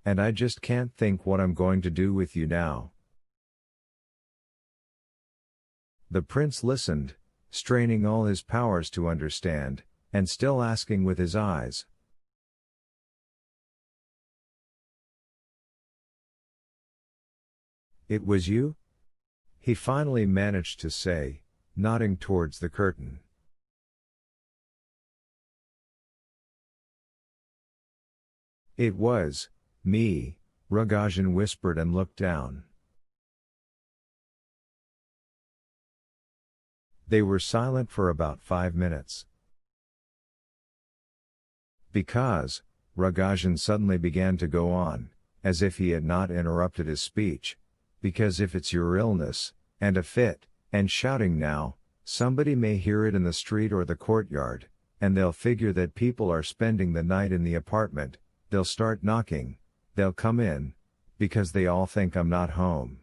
And I just can't think what I'm going to do with you now." The prince listened, straining all his powers to understand, and still asking with his eyes. "It was you?" he finally managed to say, nodding towards the curtain. "It was me," Rogojin whispered and looked down. They were silent for about 5 minutes. "Because," Rogojin suddenly began to go on, as if he had not interrupted his speech, "because if it's your illness, and a fit, and shouting now, somebody may hear it in the street or the courtyard, and they'll figure that people are spending the night in the apartment, they'll start knocking, they'll come in, because they all think I'm not home."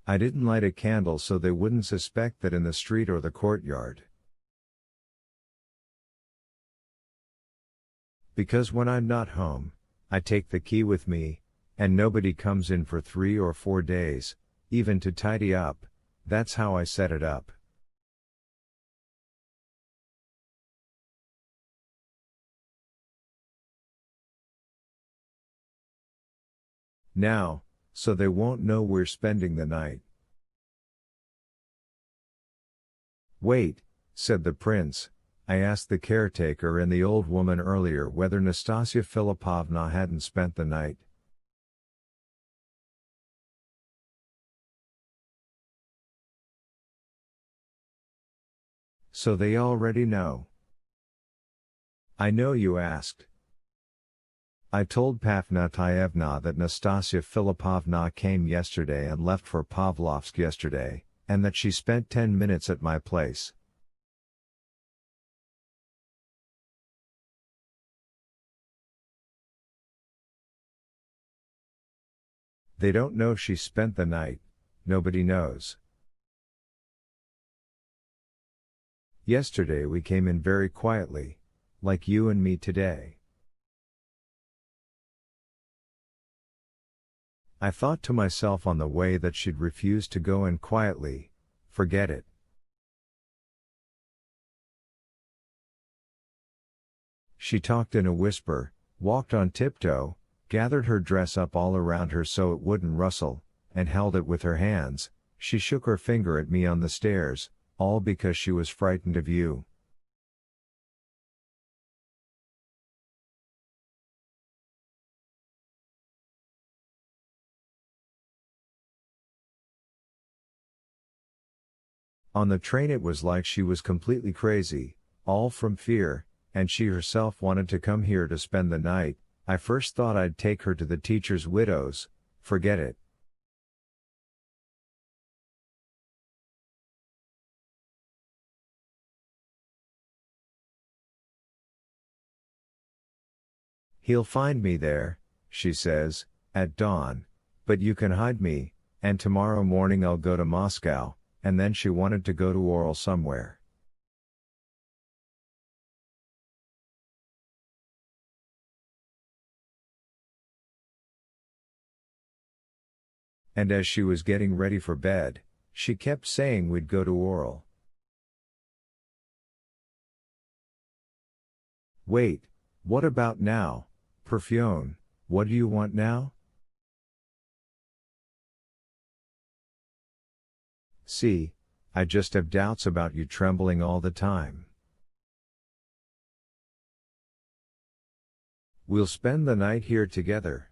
"I didn't light a candle so they wouldn't suspect that in the street or the courtyard. Because when I'm not home, I take the key with me, and nobody comes in for 3 or 4 days, even to tidy up. That's how I set it up." "Now, so they won't know we're spending the night." "Wait," said the prince, "I asked the caretaker and the old woman earlier whether Nastasia Philippovna hadn't spent the night." "So they already know?" "I know you asked. I told Pafnatievna that Nastasia Philippovna came yesterday and left for Pavlovsk yesterday, and that she spent 10 minutes at my place." "They don't know she spent the night, nobody knows. Yesterday we came in very quietly, like you and me today. I thought to myself on the way that she'd refuse to go in quietly, forget it. She talked in a whisper, walked on tiptoe, gathered her dress up all around her so it wouldn't rustle, and held it with her hands. She shook her finger at me on the stairs, all because she was frightened of you." On the train it was like she was completely crazy, all from fear, and she herself wanted to come here to spend the night. I first thought I'd take her to the teacher's widow's, forget it. "He'll find me there," she says, "at dawn, but you can hide me, and tomorrow morning I'll go to Moscow," and then she wanted to go to Oral somewhere. And as she was getting ready for bed, she kept saying we'd go to Oral. "Wait, what about now, Perfume, what do you want now?" "See, I just have doubts about you trembling all the time." "We'll spend the night here together.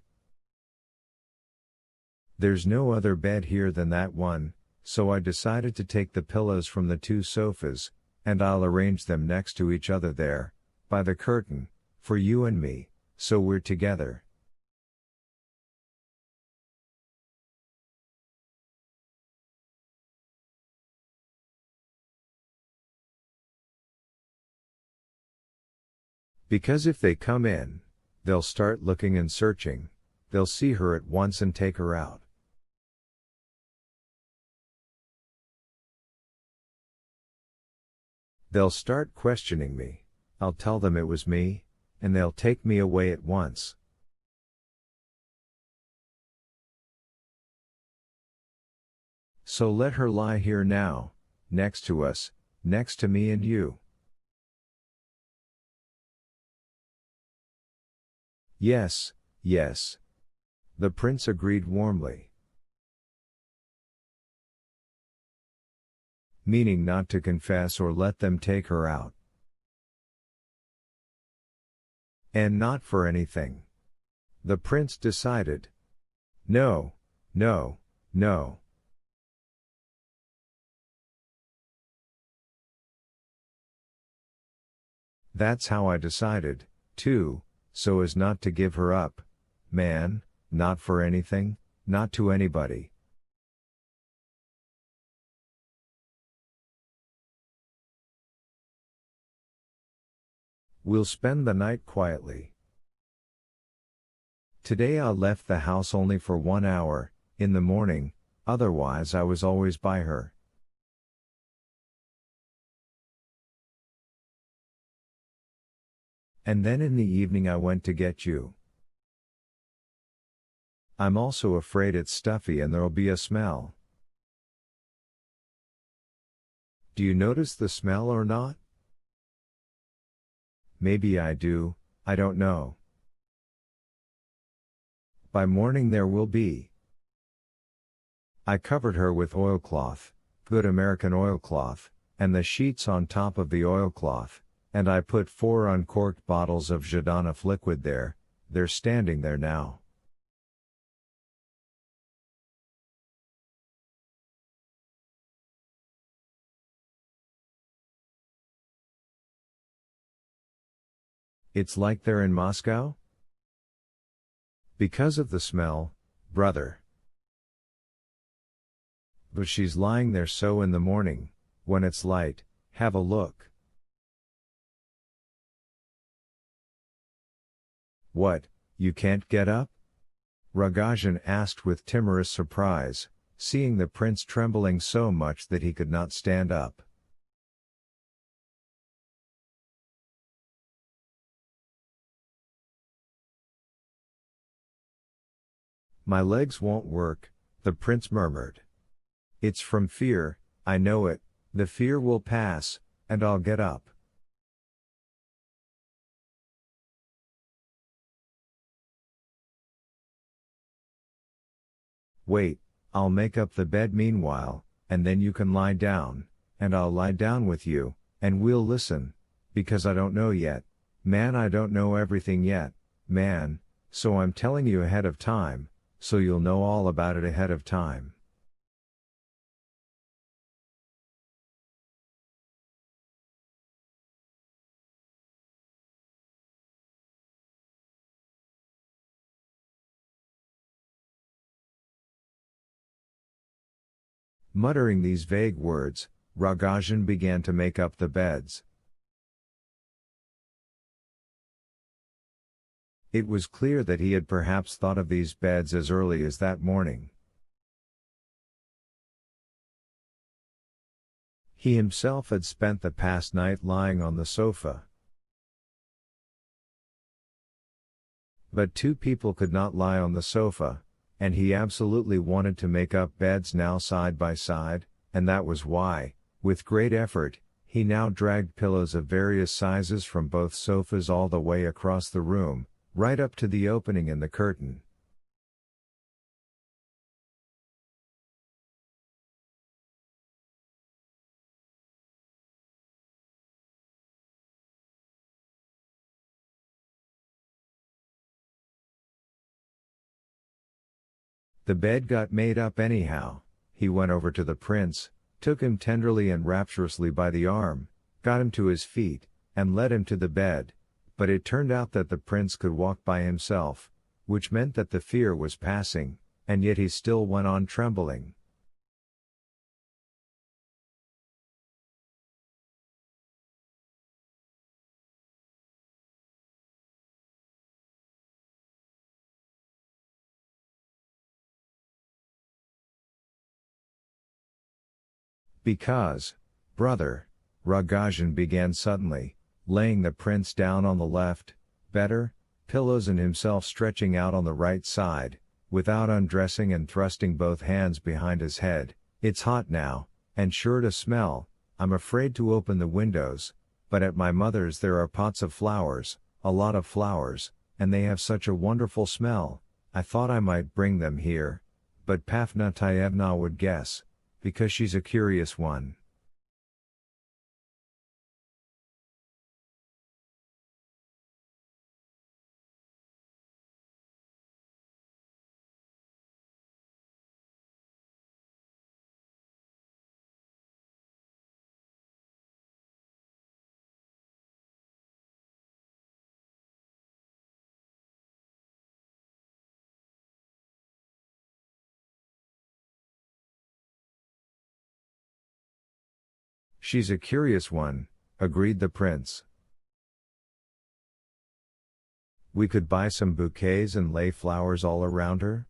There's no other bed here than that one, so I decided to take the pillows from the 2 sofas, and I'll arrange them next to each other there, by the curtain, for you and me, so we're together." Because if they come in, they'll start looking and searching, they'll see her at once and take her out. They'll start questioning me, I'll tell them it was me, and they'll take me away at once. So let her lie here now, next to us, next to me and you. Yes, yes. The prince agreed warmly. Meaning not to confess or let them take her out. And not for anything. The prince decided. No, no, no. That's how I decided, too, so as not to give her up. Man, not for anything, not to anybody. We'll spend the night quietly. Today I left the house only for 1 hour, in the morning, otherwise I was always by her. And then in the evening I went to get you. I'm also afraid it's stuffy and there'll be a smell. Do you notice the smell or not? Maybe I do, I don't know. By morning there will be. I covered her with oilcloth, good American oilcloth, and the sheets on top of the oilcloth, and I put 4 uncorked bottles of Jadonif liquid there, they're standing there now. It's like they're in Moscow? Because of the smell, brother. But she's lying there so in the morning, when it's light, have a look. What, you can't get up? Rogozhin asked with timorous surprise, seeing the prince trembling so much that he could not stand up. My legs won't work, the prince murmured. It's from fear, I know it, the fear will pass, and I'll get up. Wait, I'll make up the bed meanwhile, and then you can lie down, and I'll lie down with you, and we'll listen, because I don't know yet, man, I don't know everything yet, man, so I'm telling you ahead of time, so you'll know all about it ahead of time. Muttering these vague words, Rogozhin began to make up the beds. It was clear that he had perhaps thought of these beds as early as that morning. He himself had spent the past night lying on the sofa. But 2 people could not lie on the sofa, and he absolutely wanted to make up beds now side by side, and that was why, with great effort, he now dragged pillows of various sizes from both sofas all the way across the room, right up to the opening in the curtain. The bed got made up anyhow. He went over to the prince, took him tenderly and rapturously by the arm, got him to his feet, and led him to the bed, but it turned out that the prince could walk by himself, which meant that the fear was passing, and yet he still went on trembling. Because, brother, Rogozhin began suddenly, laying the prince down on the left, better, pillows and himself stretching out on the right side, without undressing and thrusting both hands behind his head. It's hot now, and sure to smell. I'm afraid to open the windows, but at my mother's there are pots of flowers, a lot of flowers, and they have such a wonderful smell. I thought I might bring them here, but Pafnutievna would guess, because she's a curious one. She's a curious one, agreed the prince. We could buy some bouquets and lay flowers all around her?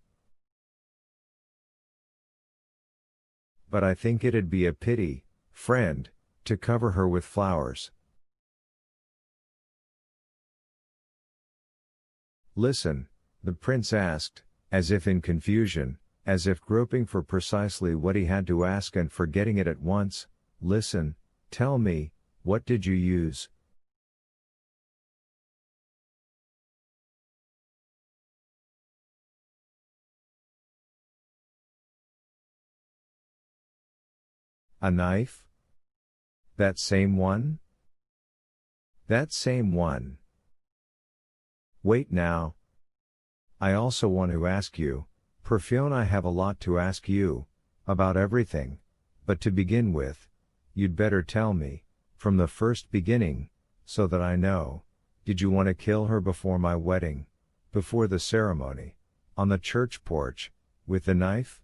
But I think it'd be a pity, friend, to cover her with flowers. Listen, the prince asked, as if in confusion, as if groping for precisely what he had to ask and forgetting it at once. Listen, tell me, what did you use? A knife? That same one? That same one. Wait now. I also want to ask you, Perfion, I have a lot to ask you, about everything, but to begin with, you'd better tell me, from the first beginning, so that I know, did you want to kill her before my wedding, before the ceremony, on the church porch, with the knife?